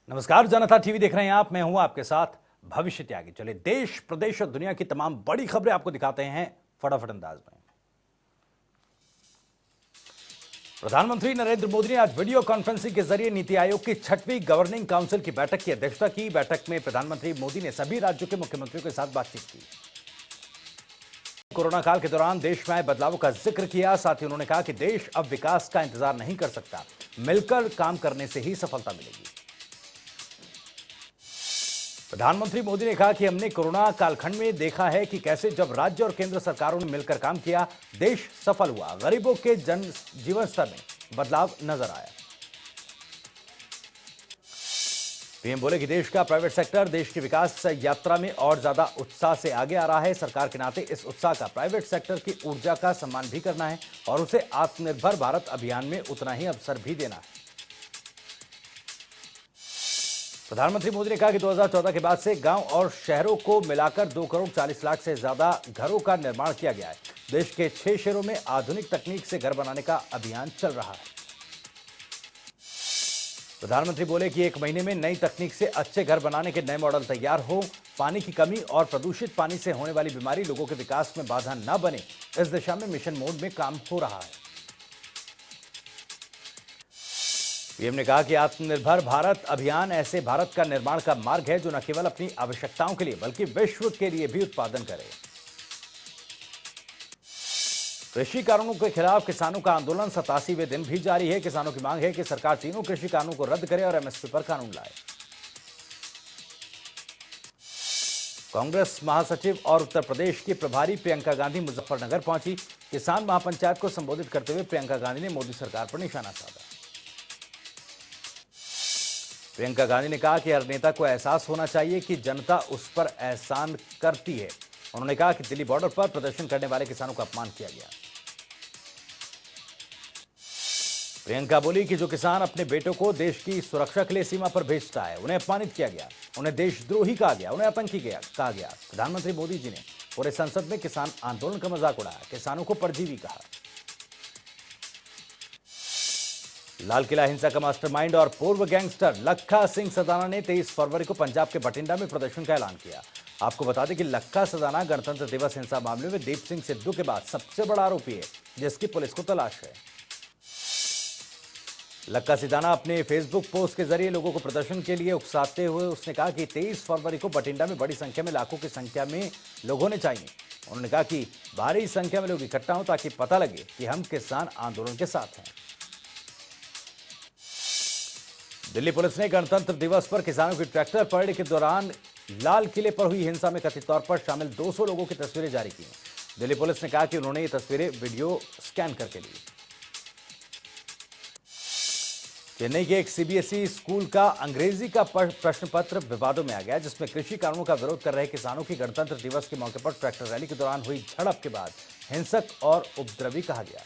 नमस्कार, जनता टीवी देख रहे हैं आप। मैं हूं आपके साथ भविष्य त्यागी। चलिए देश, प्रदेश और दुनिया की तमाम बड़ी खबरें आपको दिखाते हैं फटाफट अंदाज में। प्रधानमंत्री नरेंद्र मोदी ने आज वीडियो कॉन्फ्रेंसिंग के जरिए नीति आयोग की 6वीं गवर्निंग काउंसिल की बैठक की अध्यक्षता की। बैठक में प्रधानमंत्री मोदी ने सभी राज्यों के मुख्यमंत्रियों के साथ बातचीत की। कोरोना काल के दौरान देश में आए बदलावों का जिक्र किया। साथ ही उन्होंने कहा कि देश अब विकास का इंतजार नहीं कर सकता, मिलकर काम करने से ही सफलता मिलेगी। प्रधानमंत्री मोदी ने कहा कि हमने कोरोना कालखंड में देखा है कि कैसे जब राज्य और केंद्र सरकारों ने मिलकर काम किया, देश सफल हुआ। गरीबों के जीवन स्तर में बदलाव नजर आया। पीएम बोले कि देश का प्राइवेट सेक्टर देश की विकास यात्रा में और ज्यादा उत्साह से आगे आ रहा है। सरकार के नाते इस उत्साह का प्राइवेट सेक्टर की ऊर्जा का सम्मान भी करना है और उसे आत्मनिर्भर भारत अभियान में उतना ही अवसर भी देना है। प्रधानमंत्री मोदी ने कहा कि 2014 के बाद से गांव और शहरों को मिलाकर 2 करोड़ 40 लाख से ज्यादा घरों का निर्माण किया गया है। देश के 6 शहरों में आधुनिक तकनीक से घर बनाने का अभियान चल रहा है। प्रधानमंत्री बोले कि 1 महीने में नई तकनीक से अच्छे घर बनाने के नए मॉडल तैयार हो। पानी की कमी और प्रदूषित पानी से होने वाली बीमारी लोगों के विकास में बाधा न बने, इस दिशा में मिशन मोड में काम हो रहा है। पीएम ने कहा कि आत्मनिर्भर भारत अभियान ऐसे भारत का निर्माण का मार्ग है जो न केवल अपनी आवश्यकताओं के लिए बल्कि विश्व के लिए भी उत्पादन करे। कृषि कानूनों के खिलाफ किसानों का आंदोलन 87वें दिन भी जारी है। किसानों की मांग है कि सरकार तीनों कृषि कानूनों को रद्द करे और एमएसपी पर कानून लाए। कांग्रेस महासचिव और उत्तर प्रदेश की प्रभारी प्रियंका गांधी मुजफ्फरनगर पहुंची। किसान महापंचायत को संबोधित करते हुए प्रियंका गांधी ने मोदी सरकार पर निशाना साधा। प्रियंका गांधी ने कहा कि हर नेता को एहसास होना चाहिए कि जनता उस पर एहसान करती है। उन्होंने कहा कि दिल्ली बॉर्डर पर प्रदर्शन करने वाले किसानों का अपमान किया गया। प्रियंका बोली कि जो किसान अपने बेटों को देश की सुरक्षा के लिए सीमा पर भेजता है, उन्हें अपमानित किया गया, उन्हें देशद्रोही कहा गया, उन्हें आतंकी कहा गया। प्रधानमंत्री मोदी जी ने पूरे संसद में किसान आंदोलन का मजाक उड़ाया, किसानों को परजीवी कहा। लाल किला हिंसा का मास्टरमाइंड और पूर्व गैंगस्टर लखा सिंह सदाना ने 23 फरवरी को पंजाब के बठिंडा में प्रदर्शन का ऐलान किया। आपको बता दें कि लखा सदाना गणतंत्र दिवस हिंसा मामले में दीप सिंह सिद्धू के बाद सबसे बड़ा आरोपी है जिसकी पुलिस को तलाश है। लखा सिदाना अपने फेसबुक पोस्ट के जरिए लोगों को प्रदर्शन के लिए उकसाते हुए उसने कहा कि 23 फरवरी को बठिंडा में बड़ी संख्या में, लाखों की संख्या में लोग होने चाहिए। उन्होंने कहा कि भारी संख्या में लोग इकट्ठा हों ताकि पता लगे कि हम किसान आंदोलन के साथ हैं। दिल्ली पुलिस ने गणतंत्र दिवस पर किसानों की ट्रैक्टर परेड के दौरान लाल किले पर हुई हिंसा में कथित तौर पर शामिल 200 लोगों की तस्वीरें जारी की। दिल्ली पुलिस ने कहा कि उन्होंने ये तस्वीरें वीडियो स्कैन करके ली। चेन्नई के एक सीबीएसई स्कूल का अंग्रेजी का प्रश्न पत्र विवादों में आ गया, जिसमें कृषि कानूनों का विरोध कर रहे किसानों की गणतंत्र दिवस के मौके पर ट्रैक्टर रैली के दौरान हुई झड़प के बाद हिंसक और उपद्रवी कहा गया।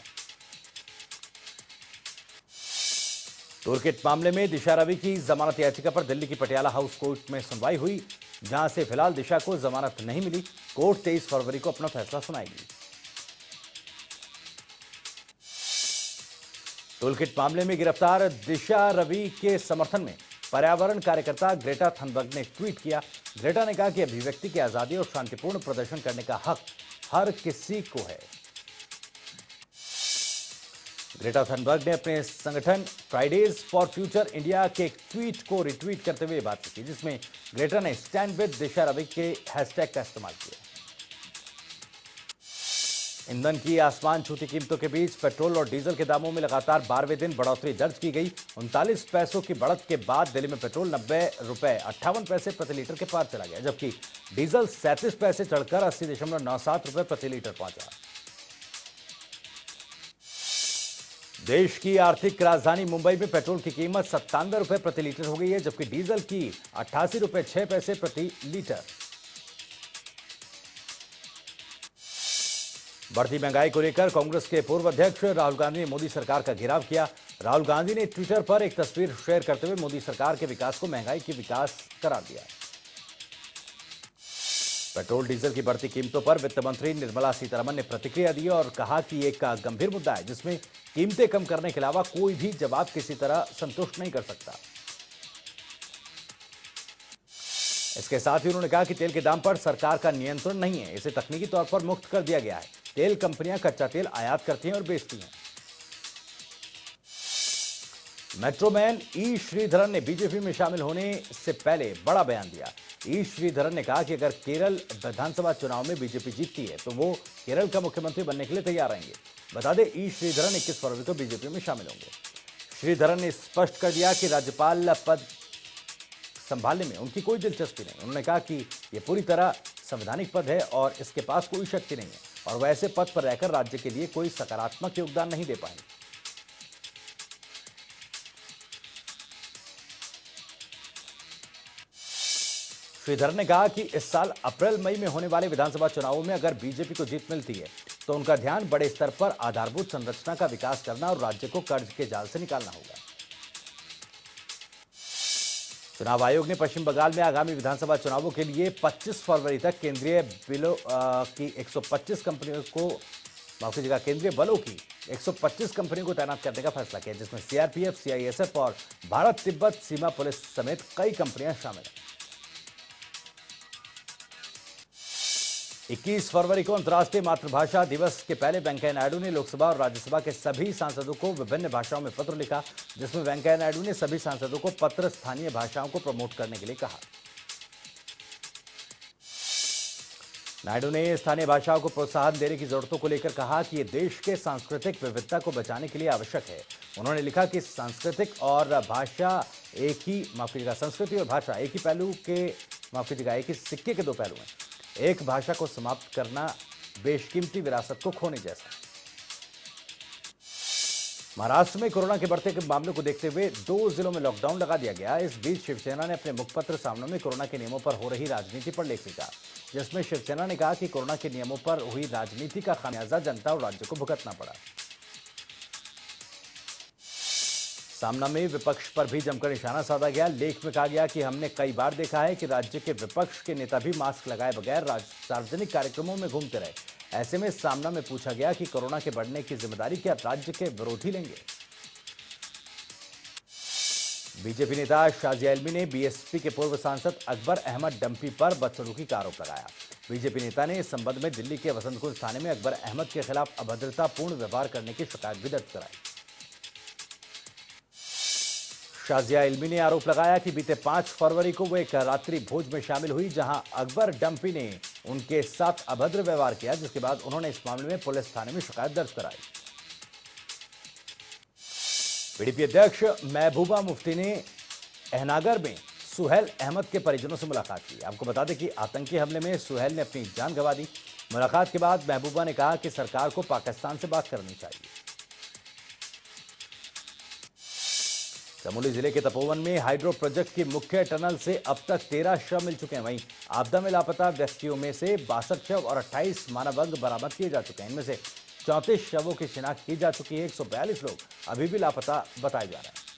टूलकिट मामले में दिशा रवि की जमानत याचिका पर दिल्ली की पटियाला हाउस कोर्ट में सुनवाई हुई, जहां से फिलहाल दिशा को जमानत नहीं मिली। कोर्ट 23 फरवरी को अपना फैसला सुनाएगी। टूलकिट मामले में गिरफ्तार दिशा रवि के समर्थन में पर्यावरण कार्यकर्ता ग्रेटा थनबर्ग ने ट्वीट किया। ग्रेटा ने कहा कि अभिव्यक्ति की आजादी और शांतिपूर्ण प्रदर्शन करने का हक हर किसी को है। ग्रेटा थनबर्ग ने अपने संगठन फ्राइडेज फॉर फ्यूचर इंडिया के एक ट्वीट को रिट्वीट करते हुए बात की, जिसमें ग्रेटा ने स्टैंड विद दिशा रवि के हैशटैग का इस्तेमाल किया। ईंधन की आसमान छूती कीमतों के बीच पेट्रोल और डीजल के दामों में लगातार 12वें दिन बढ़ोतरी दर्ज की गई। 39 पैसों की बढ़त के बाद दिल्ली में पेट्रोल 90 रुपए 58 पैसे प्रति लीटर के पार चला गया, जबकि डीजल 37 पैसे चढ़कर 80.97 रुपए प्रति लीटर पहुंचा। देश की आर्थिक राजधानी मुंबई में पेट्रोल की कीमत 97 रुपए प्रति लीटर हो गई है, जबकि डीजल की 88 रुपए 6 पैसे प्रति लीटर। बढ़ती महंगाई को लेकर कांग्रेस के पूर्व अध्यक्ष राहुल गांधी ने मोदी सरकार का घेराव किया। राहुल गांधी ने ट्विटर पर एक तस्वीर शेयर करते हुए मोदी सरकार के विकास को महंगाई की विकास करार दिया। पेट्रोल डीजल की बढ़ती कीमतों पर वित्त मंत्री निर्मला सीतारमण ने प्रतिक्रिया दी और कहा कि एक गंभीर मुद्दा है जिसमें कीमतें कम करने के अलावा कोई भी जवाब किसी तरह संतुष्ट नहीं कर सकता। इसके साथ ही उन्होंने कहा कि तेल के दाम पर सरकार का नियंत्रण नहीं है, इसे तकनीकी तौर पर मुक्त कर दिया गया है। तेल कंपनियां कच्चा तेल आयात करती हैं और बेचती हैं। मेट्रोमैन ई श्रीधरन ने बीजेपी में शामिल होने से पहले बड़ा बयान दिया। ई श्रीधरन ने कहा कि अगर केरल विधानसभा चुनाव में बीजेपी जीतती है तो वो केरल का मुख्यमंत्री बनने के लिए तैयार रहेंगे। बता दें, ई श्रीधरन 21 फरवरी को बीजेपी में शामिल होंगे। श्रीधरन ने स्पष्ट कर दिया कि राज्यपाल पद संभालने में उनकी कोई दिलचस्पी नहीं। उन्होंने कहा कि यह पूरी तरह संवैधानिक पद है और इसके पास कोई शक्ति नहीं है और वह ऐसे पद पर रहकर राज्य के लिए कोई सकारात्मक योगदान नहीं दे पाएंगे। श्रीधर ने कहा कि इस साल अप्रैल मई में होने वाले विधानसभा चुनावों में अगर बीजेपी को जीत मिलती है तो उनका ध्यान बड़े स्तर पर आधारभूत संरचना का विकास करना और राज्य को कर्ज के जाल से निकालना होगा। चुनाव आयोग ने पश्चिम बंगाल में आगामी विधानसभा चुनावों के लिए 25 फरवरी तक केंद्रीय बलों की 125 कंपनियों को केंद्रीय बलों की 125 कंपनियों को तैनात करने का फैसला किया, जिसमें सीआरपीएफ, सीआईएसएफ और भारत तिब्बत सीमा पुलिस समेत कई कंपनियां शामिल हैं। 21 फरवरी को अंतर्राष्ट्रीय मातृभाषा दिवस के पहले वेंकैया नायडू ने लोकसभा और राज्यसभा के सभी सांसदों को विभिन्न भाषाओं में पत्र लिखा, जिसमें वेंकैया नायडू ने सभी सांसदों को पत्र स्थानीय भाषाओं को प्रमोट करने के लिए कहा। नायडू ने स्थानीय भाषाओं को प्रोत्साहन देने की जरूरतों को लेकर कहा कि यह देश के सांस्कृतिक विविधता को बचाने के लिए आवश्यक है। उन्होंने लिखा कि संस्कृति और भाषा एक ही सिक्के के दो पहलू हैं। एक भाषा को समाप्त करना बेशकीमती विरासत को खोने जैसा। महाराष्ट्र में कोरोना के बढ़ते मामलों को देखते हुए 2 जिलों में लॉकडाउन लगा दिया गया। इस बीच शिवसेना ने अपने मुखपत्र सामने में कोरोना के नियमों पर हो रही राजनीति पर लेख लिखा, जिसमें शिवसेना ने कहा कि कोरोना के नियमों पर हुई राजनीति का खामियाजा जनता और राज्य को भुगतना पड़ा। सामना में विपक्ष पर भी जमकर निशाना साधा गया। लेख में कहा गया कि हमने कई बार देखा है कि राज्य के विपक्ष के नेता भी मास्क लगाए बगैर सार्वजनिक कार्यक्रमों में घूमते रहे। ऐसे में सामना में पूछा गया कि कोरोना के बढ़ने की जिम्मेदारी क्या राज्य के विरोधी लेंगे। बीजेपी नेता शाजिया इल्मी ने बीएसपी के पूर्व सांसद अकबर अहमद डंपी पर बदसलूकी का आरोप लगाया। बीजेपी नेता ने इस संबंध में दिल्ली के वसंत कुंज थाने में अकबर अहमद के खिलाफ अभद्रतापूर्ण व्यवहार करने की शिकायत भी दर्ज कराई। शाजिया इल्मी ने आरोप लगाया कि बीते 5 फरवरी को वो एक रात्रि भोज में शामिल हुई, जहां अकबर डंपी ने उनके साथ अभद्र व्यवहार किया, जिसके बाद उन्होंने इस मामले में पुलिस थाने में शिकायत दर्ज कराई। पीडीपी अध्यक्ष महबूबा मुफ्ती ने अहनागर में सुहेल अहमद के परिजनों से मुलाकात की। आपको बता दें कि आतंकी हमले में सुहेल ने अपनी जान गंवा दी। मुलाकात के बाद महबूबा ने कहा कि सरकार को पाकिस्तान से बात करनी चाहिए। चमोली जिले के तपोवन में हाइड्रो प्रोजेक्ट की मुख्य टनल से अब तक 13 शव मिल चुके हैं। वहीं आपदा में लापता व्यक्तियों में से 62 शव और 28 मानव अंग बरामद किए जा चुके हैं। इनमें से 34 शवों की शिनाख्त की जा चुकी है। 142 लोग अभी भी लापता बताए जा रहे हैं।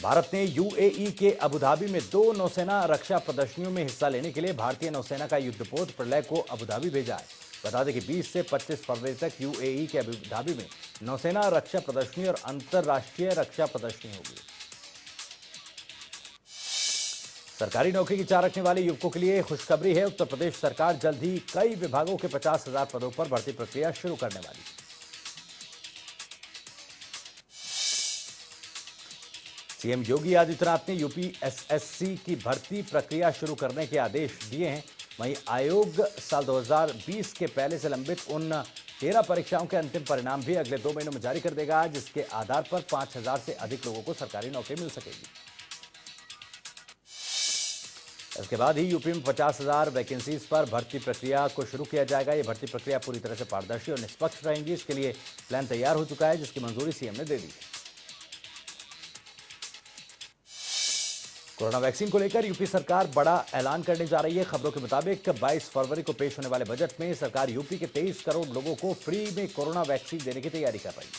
भारत ने यूएई के अबुधाबी में 2 नौसेना रक्षा प्रदर्शनियों में हिस्सा लेने के लिए भारतीय नौसेना का युद्धपोत प्रलय को अबुधाबी भेजा है। बता दें कि 20 से 25 फरवरी तक यूएई के अबुधाबी में नौसेना रक्षा प्रदर्शनी और अंतर्राष्ट्रीय रक्षा प्रदर्शनी होगी। सरकारी नौकरी की चाह रखने वाले युवकों के लिए खुशखबरी है। उत्तर प्रदेश सरकार जल्द ही कई विभागों के 50,000 पदों पर भर्ती प्रक्रिया शुरू करने वाली है। सीएम योगी आदित्यनाथ ने यूपीएसएससी की भर्ती प्रक्रिया शुरू करने के आदेश दिए हैं। वहीं आयोग साल 2020 के पहले से लंबित उन 13 परीक्षाओं के अंतिम परिणाम भी अगले 2 महीनों में जारी कर देगा, जिसके आधार पर 5,000 से अधिक लोगों को सरकारी नौकरी मिल सकेगी। इसके बाद ही यूपी में 50,000 वैकेंसीज पर भर्ती प्रक्रिया को शुरू किया जाएगा। यह भर्ती प्रक्रिया पूरी तरह से पारदर्शी और निष्पक्ष रहेगी। इसके लिए प्लान तैयार हो चुका है, जिसकी मंजूरी सीएम ने दे दी है। कोरोना वैक्सीन को लेकर यूपी सरकार बड़ा ऐलान करने जा रही है। खबरों के मुताबिक 22 फरवरी को पेश होने वाले बजट में सरकार यूपी के 23 करोड़ लोगों को फ्री में कोरोना वैक्सीन देने की तैयारी कर रही है।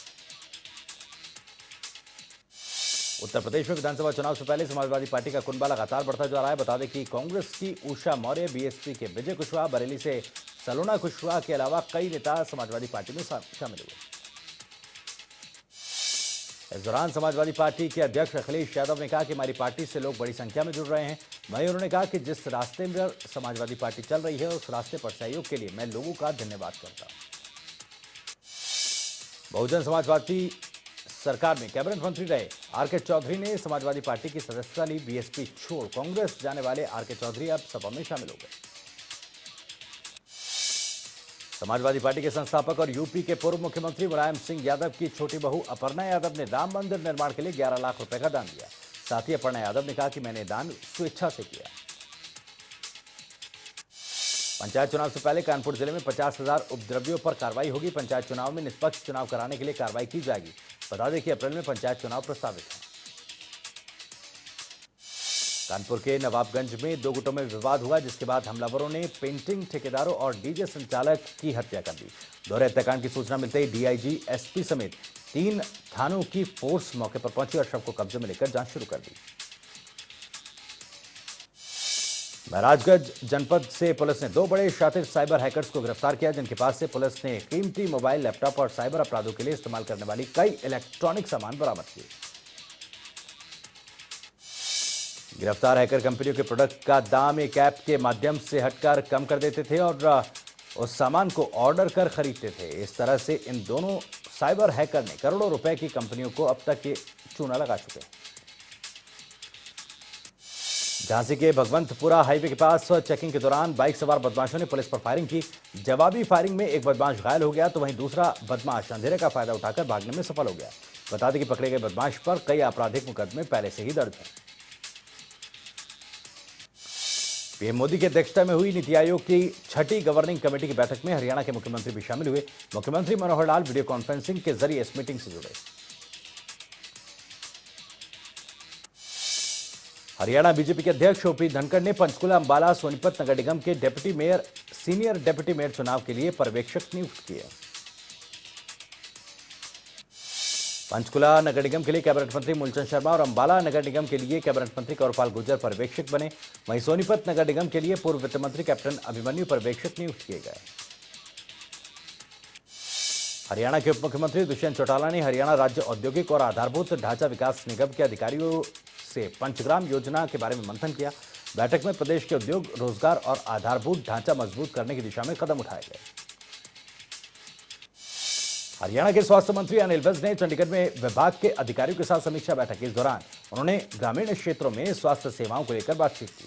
उत्तर प्रदेश में विधानसभा चुनाव से पहले समाजवादी पार्टी का कुनबा लगातार बढ़ता जा रहा है। बता दें कि कांग्रेस की उषा मौर्य, बीएसपी के विजय कुशवाहा, बरेली से सलोना कुशवाहा के अलावा कई नेता समाजवादी पार्टी में शामिल हुए। इस दौरान समाजवादी पार्टी के अध्यक्ष अखिलेश यादव ने कहा कि हमारी पार्टी से लोग बड़ी संख्या में जुड़ रहे हैं। वहीं उन्होंने कहा कि जिस रास्ते में समाजवादी पार्टी चल रही है उस रास्ते पर सहयोग के लिए मैं लोगों का धन्यवाद करता हूं। बहुजन समाजवादी सरकार में कैबिनेट मंत्री रहे आरके चौधरी ने समाजवादी पार्टी की सदस्यता ली। बीएसपी छोड़ कांग्रेस जाने वाले आरके चौधरी अब सपा में शामिल हो गए। समाजवादी पार्टी के संस्थापक और यूपी के पूर्व मुख्यमंत्री मुलायम सिंह यादव की छोटी बहू अपर्णा यादव ने राम मंदिर निर्माण के लिए 11 लाख रुपए का दान दिया। साथ ही अपर्णा यादव ने कहा कि मैंने दान स्वेच्छा से किया। पंचायत चुनाव से पहले कानपुर जिले में 50,000 उपद्रवियों पर कार्रवाई होगी। पंचायत चुनाव में निष्पक्ष चुनाव कराने के लिए कार्रवाई की जाएगी। बता दें कि अप्रैल में पंचायत चुनाव प्रस्तावित है। कानपुर के नवाबगंज में 2 गुटों में विवाद हुआ, जिसके बाद हमलावरों ने पेंटिंग ठेकेदारों और डीजे संचालक की हत्या कर दी। दोहरे हत्याकांड की सूचना मिलते ही डीआईजी, एसपी समेत 3 थानों की फोर्स मौके पर पहुंची और शव को कब्जे में लेकर जांच शुरू कर दी। महाराजगंज जनपद से पुलिस ने 2 बड़े शातिर साइबर हैकर्स को गिरफ्तार किया, जिनके पास से पुलिस ने कीमती मोबाइल, लैपटॉप और साइबर अपराधों के लिए इस्तेमाल करने वाली कई इलेक्ट्रॉनिक सामान बरामद किए। गिरफ्तार हैकर कंपनियों के प्रोडक्ट का दाम एक ऐप के माध्यम से हटकर कम कर देते थे और उस सामान को ऑर्डर कर खरीदते थे। इस तरह से इन दोनों साइबर हैकर ने करोड़ों रुपए की कंपनियों को अब तक के चूना लगा चुके हैं। झांसी के भगवंतपुरा हाईवे के पास चेकिंग के दौरान बाइक सवार बदमाशों ने पुलिस पर फायरिंग की। जवाबी फायरिंग में एक बदमाश घायल हो गया, तो वहीं दूसरा बदमाश अंधेरे का फायदा उठाकर भागने में सफल हो गया। बता दें कि पकड़े गए बदमाश पर कई आपराधिक मुकदमे पहले से ही दर्ज हैं। पीएम मोदी की अध्यक्षता में हुई नीति आयोग की 6ठी गवर्निंग कमेटी की बैठक में हरियाणा के मुख्यमंत्री भी शामिल हुए। मुख्यमंत्री मनोहर लाल वीडियो कॉन्फ्रेंसिंग के जरिए इस मीटिंग से जुड़े। हरियाणा बीजेपी के अध्यक्ष ओपी धनखड़ ने पंचकुला, अंबाला, सोनीपत नगर निगम के deputy mayor, senior deputy mayor चुनाव के लिए पर्यवेक्षक नियुक्त किए। पंचकुला नगर निगम के लिए कैबिनेट मंत्री मूलचंद शर्मा और अंबाला नगर निगम के लिए कैबिनेट मंत्री कंवरपाल गुर्जर पर्यवेक्षक बने। वहीं सोनीपत नगर निगम के लिए पूर्व वित्त मंत्री कैप्टन अभिमन्यु पर्यवेक्षक नियुक्त किए गए। हरियाणा के उप मुख्यमंत्री दुष्यंत चौटाला ने हरियाणा राज्य औद्योगिक और आधारभूत ढांचा विकास निगम के अधिकारियों से पंचग्राम योजना के बारे में मंथन किया। बैठक में प्रदेश के उद्योग, रोजगार और आधारभूत ढांचा मजबूत करने की दिशा में कदम उठाए गए। हरियाणा के स्वास्थ्य मंत्री अनिल विज ने चंडीगढ़ में विभाग के अधिकारियों के साथ समीक्षा बैठक की। इस दौरान उन्होंने ग्रामीण क्षेत्रों में स्वास्थ्य सेवाओं को लेकर बातचीत की।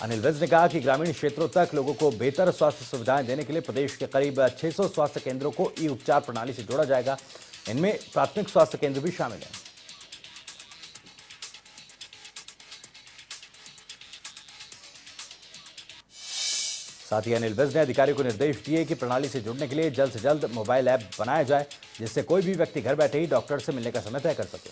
अनिल विज ने कहा कि ग्रामीण क्षेत्रों तक लोगों को बेहतर स्वास्थ्य सुविधाएं देने के लिए प्रदेश के करीब 600 स्वास्थ्य केंद्रों को ई उपचार प्रणाली से जोड़ा जाएगा। इनमें प्राथमिक स्वास्थ्य केंद्र भी शामिल हैं। साथ ही अनिल विज ने अधिकारियों को निर्देश दिए कि प्रणाली से जुड़ने के लिए जल्द से जल्द मोबाइल ऐप बनाया जाए, जिससे कोई भी व्यक्ति घर बैठे ही डॉक्टर से मिलने का समय तय कर सके।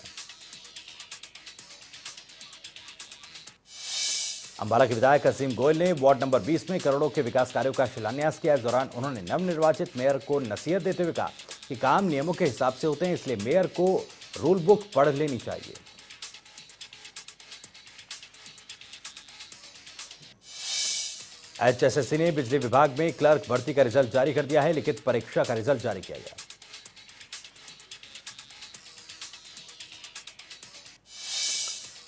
अंबाला के विधायक असीम गोयल ने वार्ड नंबर 20 में करोड़ों के विकास कार्यों का शिलान्यास किया। इस दौरान उन्होंने नवनिर्वाचित मेयर को नसीहत देते हुए कहा कि काम नियमों के हिसाब से होते हैं, इसलिए मेयर को रूल बुक पढ़ लेनी चाहिए। एचएसएससी ने बिजली विभाग में क्लर्क भर्ती का रिजल्ट जारी कर दिया है। लिखित परीक्षा का रिजल्ट जारी किया गया।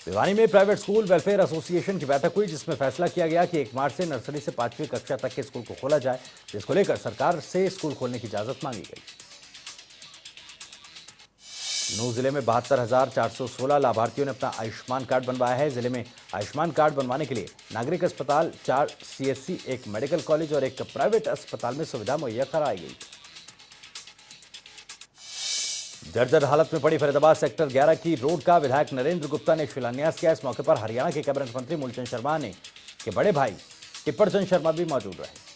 भिवानी में प्राइवेट स्कूल वेलफेयर एसोसिएशन की बैठक हुई, जिसमें फैसला किया गया कि 1 मार्च से नर्सरी से 5वीं कक्षा तक के स्कूल को खोला जाए, जिसको लेकर सरकार से स्कूल खोलने की इजाजत मांगी गई। नूंह जिले में 72,416 लाभार्थियों ने अपना आयुष्मान कार्ड बनवाया है। जिले में आयुष्मान कार्ड बनवाने के लिए नागरिक अस्पताल, 4 सीएचसी, 1 मेडिकल कॉलेज और 1 प्राइवेट अस्पताल में सुविधा मुहैया कराई गई। जर्जर हालत में पड़ी फरीदाबाद सेक्टर 11 की रोड का विधायक नरेंद्र गुप्ता ने शिलान्यास किया। इस मौके पर हरियाणा के कैबिनेट मंत्री मूलचंद शर्मा ने के बड़े भाई टिप्परचंद शर्मा भी मौजूद रहे।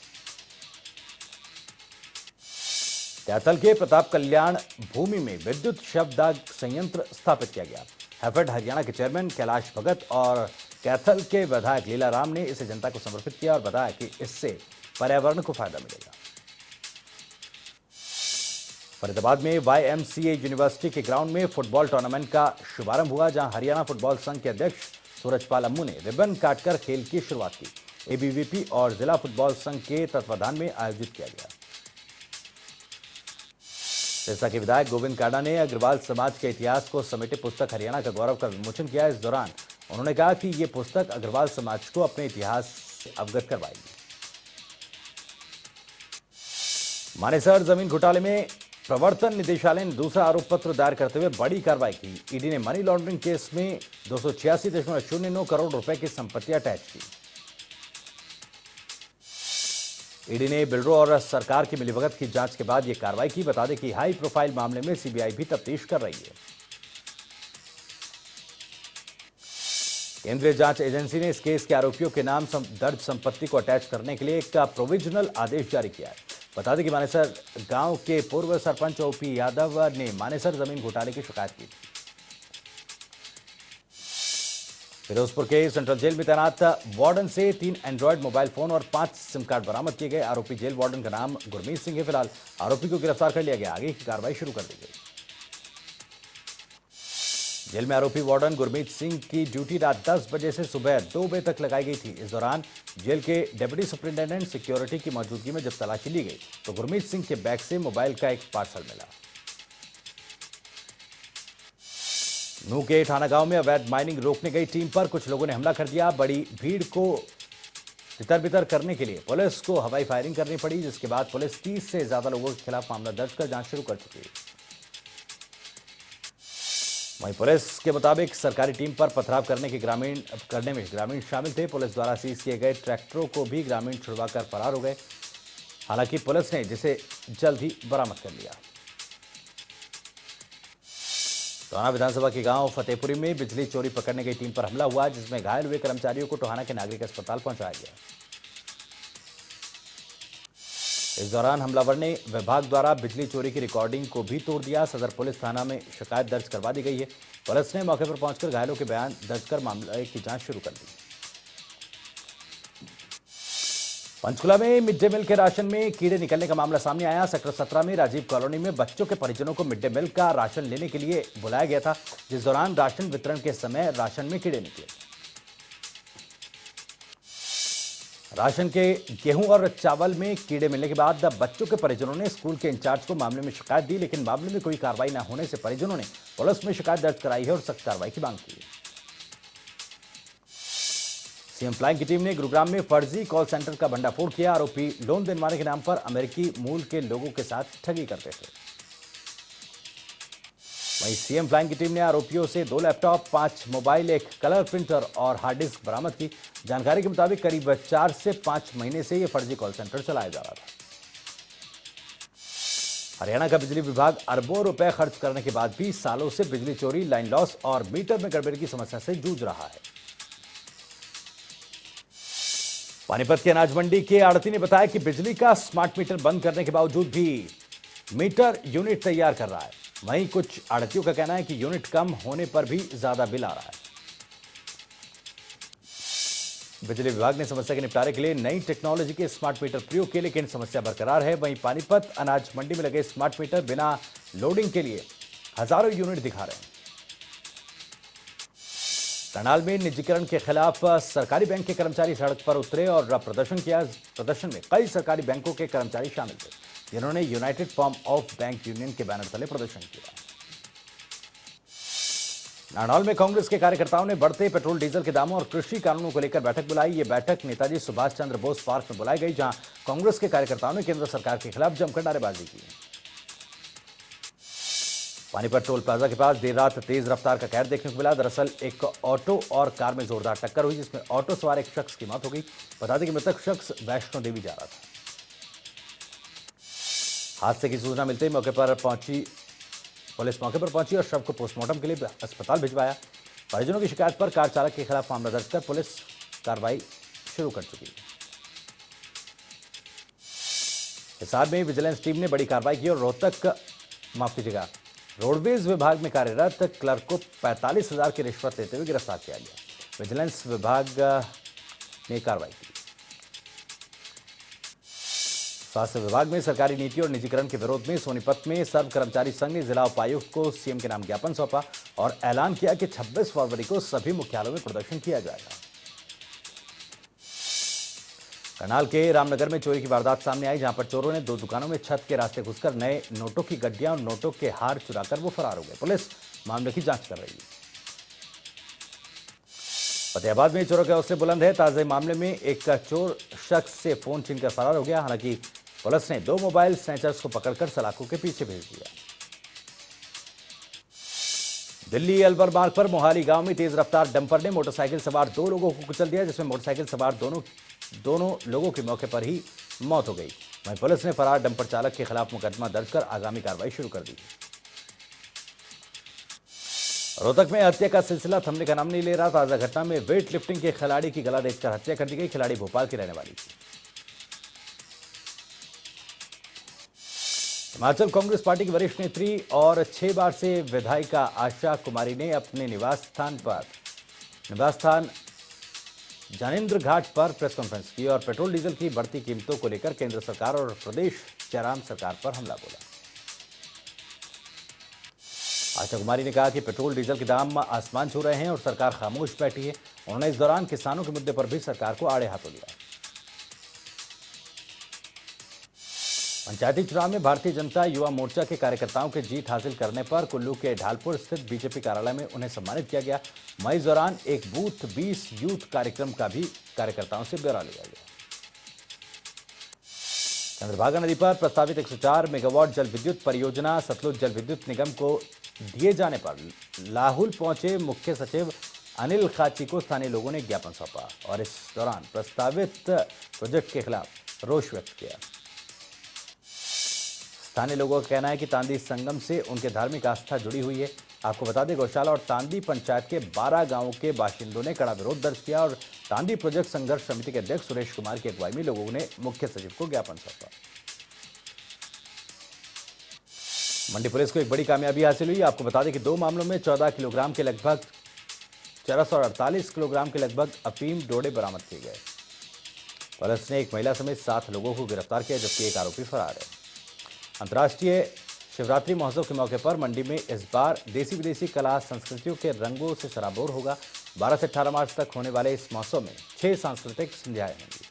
कैथल के प्रताप कल्याण भूमि में विद्युत शवदाह संयंत्र स्थापित किया गया। हैफेड हरियाणा के चेयरमैन कैलाश भगत और कैथल के विधायक लीला राम ने इसे जनता को समर्पित किया और बताया कि इससे पर्यावरण को फायदा मिलेगा। फरीदाबाद में YMCA यूनिवर्सिटी के ग्राउंड में फुटबॉल टूर्नामेंट का शुभारंभ हुआ, जहां हरियाणा फुटबॉल संघ के अध्यक्ष सूरजपाल अम्मू ने रिबन काटकर खेल की शुरुआत की। ABVP और जिला फुटबॉल संघ के तत्वाधान में आयोजित किया गया। सिरसा के विधायक गोविंद कांडा ने अग्रवाल समाज के इतिहास को समेटे पुस्तक हरियाणा का गौरव का विमोचन किया। इस दौरान उन्होंने कहा कि ये पुस्तक अग्रवाल समाज को अपने इतिहास से अवगत करवाएगी। मानेसर जमीन घोटाले में प्रवर्तन निदेशालय ने दूसरा आरोप पत्र दायर करते हुए बड़ी कार्रवाई की। ईडी ने मनी लॉन्ड्रिंग केस में 286.09 करोड़ रुपए की संपत्ति अटैच की। ईडी ने बिल्डरों और सरकार की मिलीभगत की जांच के बाद यह कार्रवाई की। बता दें कि हाई प्रोफाइल मामले में सीबीआई भी तफ्तीश कर रही है। केंद्रीय जांच एजेंसी ने इस केस के आरोपियों के नाम दर्ज संपत्ति को अटैच करने के लिए एक प्रोविजनल आदेश जारी किया है। बता दें कि मानेसर गांव के पूर्व सरपंच ओपी यादव ने मानेसर जमीन घोटाले की शिकायत की थी। फिरोजपुर के सेंट्रल जेल में तैनात वार्डन से 3 एंड्रॉयड मोबाइल फोन और 5 सिम कार्ड बरामद किए गए। आरोपी जेल वार्डन का नाम गुरमीत सिंह है। फिलहाल आरोपी को गिरफ्तार कर लिया गया। आगे की कार्रवाई शुरू कर दी गई। जेल में आरोपी वार्डन गुरमीत सिंह की ड्यूटी रात 10 बजे से सुबह 2 बजे तक लगाई गई थी। इस दौरान जेल के डिप्टी सुपरिंटेंडेंट सिक्योरिटी की मौजूदगी में जब तलाशी ली गई तो गुरमीत सिंह के बैग से मोबाइल का एक पार्सल मिला। नूह के ठाना गांव में अवैध माइनिंग रोकने गई टीम पर कुछ लोगों ने हमला कर दिया। बड़ी भीड़ को तितर-बितर करने के लिए पुलिस को हवाई फायरिंग करनी पड़ी, जिसके बाद पुलिस 30 से ज्यादा लोगों के खिलाफ मामला दर्ज कर जांच शुरू कर चुकी है। वहीं पुलिस के मुताबिक सरकारी टीम पर पथराव करने में ग्रामीण शामिल थे। पुलिस द्वारा सीज किए गए ट्रैक्टरों को भी ग्रामीण छुड़वाकर फरार हो गए। हालांकि पुलिस ने जिसे जल्द ही बरामद कर लिया। टोहाना विधानसभा के गांव फतेहपुरी में बिजली चोरी पकड़ने गई टीम पर हमला हुआ, जिसमें घायल हुए कर्मचारियों को टोहाना के नागरिक अस्पताल पहुंचाया गया। इस दौरान हमलावर ने विभाग द्वारा बिजली चोरी की रिकॉर्डिंग को भी तोड़ दिया। सदर पुलिस थाना में शिकायत दर्ज करवा दी गई है। पुलिस ने मौके पर पहुंचकर घायलों के बयान दर्ज कर मामले की जांच शुरू कर दी। पंचकुला में मिड डे मील के राशन में कीड़े निकलने का मामला सामने आया। सेक्टर 17 में राजीव कॉलोनी में बच्चों के परिजनों को मिड डे मील का राशन लेने के लिए बुलाया गया था, जिस दौरान राशन वितरण के समय राशन में कीड़े निकले। राशन के गेहूं और चावल में कीड़े मिलने के बाद बच्चों के परिजनों ने स्कूल के इंचार्ज को मामले में शिकायत दी, लेकिन मामले में कोई कार्रवाई न होने से परिजनों ने पुलिस में शिकायत दर्ज कराई है और सख्त कार्रवाई की मांग की। सीएम फ्लाइंग की टीम ने गुरुग्राम में फर्जी कॉल सेंटर का भंडाफोड़ किया। आरोपी लोन दिलवाने के नाम पर अमेरिकी मूल के लोगों के साथ ठगी करते थे। वहीं सीएम फ्लाइंग की टीम ने आरोपियों से 2 लैपटॉप, 5 मोबाइल, 1 कलर प्रिंटर और हार्ड डिस्क बरामद की। जानकारी के मुताबिक करीब 4 से 5 महीने से यह फर्जी कॉल सेंटर चलाया जा रहा था। हरियाणा का बिजली विभाग अरबों रुपए खर्च करने के बाद भी सालों से बिजली चोरी, लाइन लॉस और मीटर में गड़बड़ी की समस्या से जूझ रहा है। पानीपत के अनाज मंडी के आड़ती ने बताया कि बिजली का स्मार्ट मीटर बंद करने के बावजूद भी मीटर यूनिट तैयार कर रहा है। वहीं कुछ आड़तियों का कहना है कि यूनिट कम होने पर भी ज्यादा बिल आ रहा है। बिजली विभाग ने समस्या के निपटारे के लिए नई टेक्नोलॉजी के स्मार्ट मीटर प्रयोग किए, लेकिन समस्या बरकरार है। वहीं पानीपत अनाज मंडी में लगे स्मार्ट मीटर बिना लोडिंग के लिए हजारों यूनिट दिखा रहे हैं। करनाल में निजीकरण के खिलाफ सरकारी बैंक के कर्मचारी सड़क पर उतरे और प्रदर्शन किया। प्रदर्शन में कई सरकारी बैंकों के कर्मचारी शामिल थे, जिन्होंने United form of bank union के बैनर तले प्रदर्शन किया। नारनौल में कांग्रेस के कार्यकर्ताओं ने बढ़ते पेट्रोल डीजल के दामों और कृषि कानूनों को लेकर बैठक बुलाई। ये बैठक नेताजी सुभाष चंद्र बोस पार्क में बुलाई गई, जहां कांग्रेस के कार्यकर्ताओं ने केंद्र सरकार के खिलाफ जमकर नारेबाजी की। पानीपत टोल प्लाजा के पास देर रात तेज रफ्तार का कहर देखने को मिला। दरअसल एक ऑटो और कार में जोरदार टक्कर हुई, जिसमें ऑटो सवार एक शख्स की मौत हो गई। बता दें कि मृतक शख्स वैष्णो देवी जा रहा था। हादसे की सूचना मिलते ही पुलिस मौके पर पहुंची और शव को पोस्टमार्टम के लिए अस्पताल भिजवाया। परिजनों की शिकायत पर कार चालक के खिलाफ मामला दर्ज कर पुलिस कार्रवाई शुरू कर चुकी है। हिसार में विजिलेंस टीम ने बड़ी कार्रवाई की और रोडवेज विभाग में कार्यरत क्लर्क को 45,000 की रिश्वत लेते हुए गिरफ्तार किया गया। विजिलेंस विभाग ने कार्रवाई की। स्वास्थ्य विभाग में सरकारी नीति और निजीकरण के विरोध में सोनीपत में सर्व कर्मचारी संघ ने जिला उपायुक्त को सीएम के नाम ज्ञापन सौंपा और ऐलान किया कि 26 फरवरी को सभी मुख्यालयों में प्रदर्शन किया जाएगा। करनाल के रामनगर में चोरी की वारदात सामने आई, जहां पर चोरों ने 2 दुकानों में छत के रास्ते घुसकर नए नोटों की गड्डियां और नोटों के हार चुराकर वो फरार हो गए। पुलिस मामले की जांच कर रही है। फतेहाबाद में चोरों के हौसले बुलंद है। ताजे मामले में एक चोर शख्स से फोन छीनकर फरार हो गया। हालांकि पुलिस ने 2 मोबाइल स्नैचर्स को पकड़कर सलाखों के पीछे भेज दिया। दिल्ली अलवर मार्ग पर मोहाली गांव में तेज रफ्तार डंपर ने मोटरसाइकिल सवार 2 लोगों को कुचल दिया, जिसमें मोटरसाइकिल सवार दोनों लोगों की मौके पर ही मौत हो गई। वहीं पुलिस ने फरार डंपर चालक के खिलाफ मुकदमा दर्ज कर आगामी कार्रवाई शुरू कर दी। रोहतक में हत्या का सिलसिला थमने का नाम नहीं ले रहा। ताजा घटना में वेट लिफ्टिंग के खिलाड़ी की गला देखकर हत्या कर दी गई। खिलाड़ी भोपाल की रहने वाली थी। हिमाचल कांग्रेस पार्टी की वरिष्ठ नेत्री और 6 बार से विधायिका आशा कुमारी ने अपने निवास स्थान जानिंद्र घाट पर प्रेस कॉन्फ्रेंस की और पेट्रोल डीजल की बढ़ती कीमतों को लेकर केंद्र सरकार और प्रदेश जयराम सरकार पर हमला बोला। आशा कुमारी ने कहा कि पेट्रोल डीजल के दाम आसमान छू रहे हैं और सरकार खामोश बैठी है। उन्होंने इस दौरान किसानों के मुद्दे पर भी सरकार को आड़े हाथों लिया। पंचायती चुनाव में भारतीय जनता युवा मोर्चा के कार्यकर्ताओं के जीत हासिल करने पर कुल्लू के ढालपुर स्थित बीजेपी कार्यालय में उन्हें सम्मानित किया गया। वहीं इस दौरान एक बूथ 20 यूथ कार्यक्रम का भी कार्यकर्ताओं से ब्यौरा लिया गया। चंद्रभागा नदी पर प्रस्तावित 104 मेगावाट जल विद्युत परियोजना सतलुज जल विद्युत निगम को दिए जाने पर लाहुल पहुंचे मुख्य सचिव अनिल खाची को स्थानीय लोगों ने ज्ञापन सौंपा और इस दौरान प्रस्तावित प्रोजेक्ट के खिलाफ रोष व्यक्त किया। स्थानीय लोगों का कहना है कि तांदी संगम से उनके धार्मिक आस्था जुड़ी हुई है। आपको बता दें, गौशाला और तांदी पंचायत के 12 गांवों के बाशिंदों ने कड़ा विरोध दर्ज किया और तांदी प्रोजेक्ट संघर्ष समिति के अध्यक्ष सुरेश कुमार की अगुवाई में लोगों ने मुख्य सचिव को ज्ञापन सौंपा। मंडी पुलिस को एक बड़ी कामयाबी हासिल हुई। आपको बता दें कि 2 मामलों में 14 किलोग्राम के लगभग 1448 किलोग्राम के लगभग अफीम डोडे बरामद किए गए। पुलिस ने एक महिला समेत 7 लोगों को गिरफ्तार किया, जबकि एक आरोपी फरार है। अंतर्राष्ट्रीय शिवरात्रि महोत्सव के मौके पर मंडी में इस बार देसी विदेशी कला संस्कृतियों के रंगों से सराबोर होगा। 12 से 18 मार्च तक होने वाले इस महोत्सव में 6 सांस्कृतिक संध्याएं होंगी।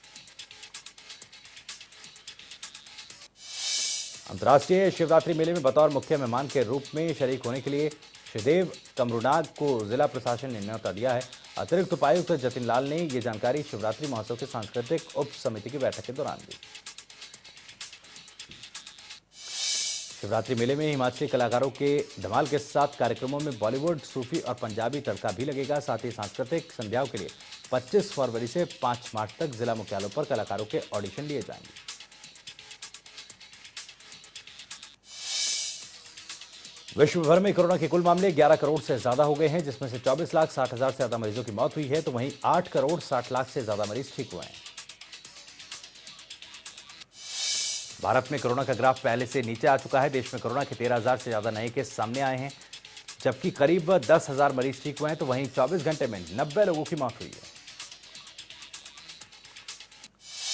अंतर्राष्ट्रीय शिवरात्रि मेले में बतौर मुख्य मेहमान के रूप में शरीक होने के लिए श्रीदेव कमरुनाग को जिला प्रशासन ने न्योता दिया है। अतिरिक्त उपायुक्त जतिन लाल ने यह जानकारी शिवरात्रि महोत्सव के सांस्कृतिक उप समिति की बैठक के दौरान दी। शिवरात्रि मेले में हिमाचली कलाकारों के धमाल के साथ कार्यक्रमों में बॉलीवुड, सूफी और पंजाबी तड़का भी लगेगा। साथ ही सांस्कृतिक संध्याओं के लिए 25 फरवरी से 5 मार्च तक जिला मुख्यालयों पर कलाकारों के ऑडिशन लिए जाएंगे। विश्व भर में कोरोना के कुल मामले 11 करोड़ से ज्यादा हो गए हैं, जिसमें से 24,60,000 से ज्यादा मरीजों की मौत हुई है, तो वहीं 8 करोड़ 60 लाख से ज्यादा मरीज ठीक हुए हैं। भारत में कोरोना का ग्राफ पहले से नीचे आ चुका है। देश में कोरोना के 13,000 से ज्यादा नए केस सामने आए हैं, जबकि करीब 10,000 मरीज ठीक हुए हैं, तो वहीं 24 घंटे में 90 लोगों की मौत हुई है।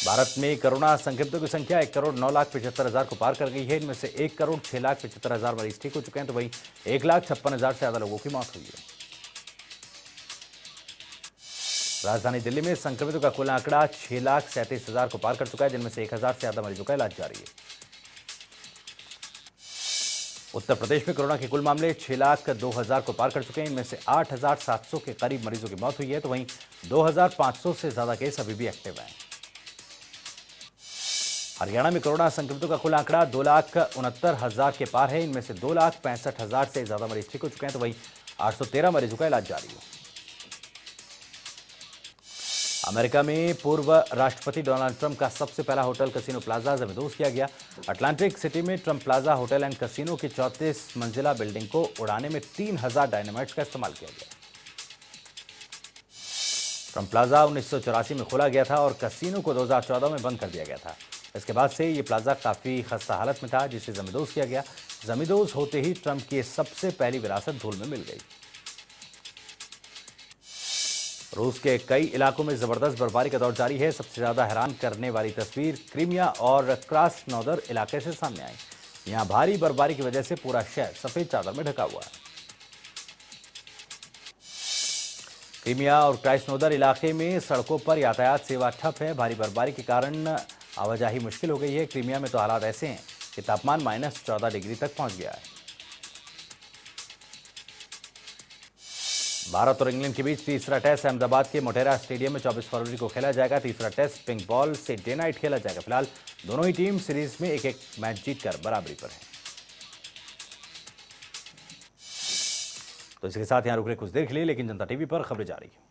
भारत में कोरोना संक्रमितों की संख्या 1,09,75,000 को पार कर गई है। इनमें से 1,06,75,000 मरीज ठीक हो चुके हैं, तो वहीं 1,56,000 से ज्यादा लोगों की मौत हुई है। राजधानी दिल्ली में संक्रमितों का कुल आंकड़ा 6,37,000 को पार कर चुका है, जिनमें से 1,000 से ज्यादा मरीजों का इलाज जारी है। उत्तर प्रदेश में कोरोना के कुल मामले 6,02,000 को पार कर चुके हैं। इनमें से 8,700 के करीब मरीजों की मौत हुई है, तो वहीं 2,500 से ज्यादा केस अभी भी एक्टिव हैं। हरियाणा में कोरोना संक्रमितों का कुल आंकड़ा 2,69,000 के पार है। इनमें से 2,65,000 से ज्यादा मरीज ठीक हो चुके हैं, तो वहीं 813 मरीजों का इलाज जारी है। अमेरिका में पूर्व राष्ट्रपति डोनाल्ड ट्रंप का सबसे पहला होटल कसिनो प्लाजा जमींदोज किया गया। अटलांटिक सिटी में Trump plaza hotel and casino की 34 मंजिला बिल्डिंग को उड़ाने में 3,000 डायनामाइट्स का इस्तेमाल किया गया। ट्रंप प्लाजा 1984 में खोला गया था और कसिनो को 2014 में बंद कर दिया गया था। इसके बाद से ये प्लाजा काफी खस्ता हालत में था, जिसे जमींदोज किया गया। जमींदोज होते ही ट्रंप की सबसे पहली विरासत धूल में मिल गई। रूस के कई इलाकों में जबरदस्त बर्फबारी का दौर जारी है। सबसे ज्यादा हैरान करने वाली तस्वीर क्रीमिया और क्रास्नोदर इलाके से सामने आई। यहां भारी बर्फबारी की वजह से पूरा शहर सफेद चादर में ढका हुआ है। क्रीमिया और क्राइस्नोदर इलाके में सड़कों पर यातायात सेवा ठप है। भारी बर्फबारी के कारण आवाजाही मुश्किल हो गई है। क्रीमिया में तो हालात ऐसे हैं कि तापमान -14 डिग्री तक पहुंच गया है। भारत और इंग्लैंड के बीच तीसरा टेस्ट अहमदाबाद के मोटेरा स्टेडियम में 24 फरवरी को खेला जाएगा। तीसरा टेस्ट पिंक बॉल से डे नाइट खेला जाएगा। फिलहाल दोनों ही टीम सीरीज में एक एक मैच जीतकर बराबरी पर है। तो इसके साथ यहां रुक रहे कुछ देर के लिए, लेकिन जनता टीवी पर खबरें जारी है।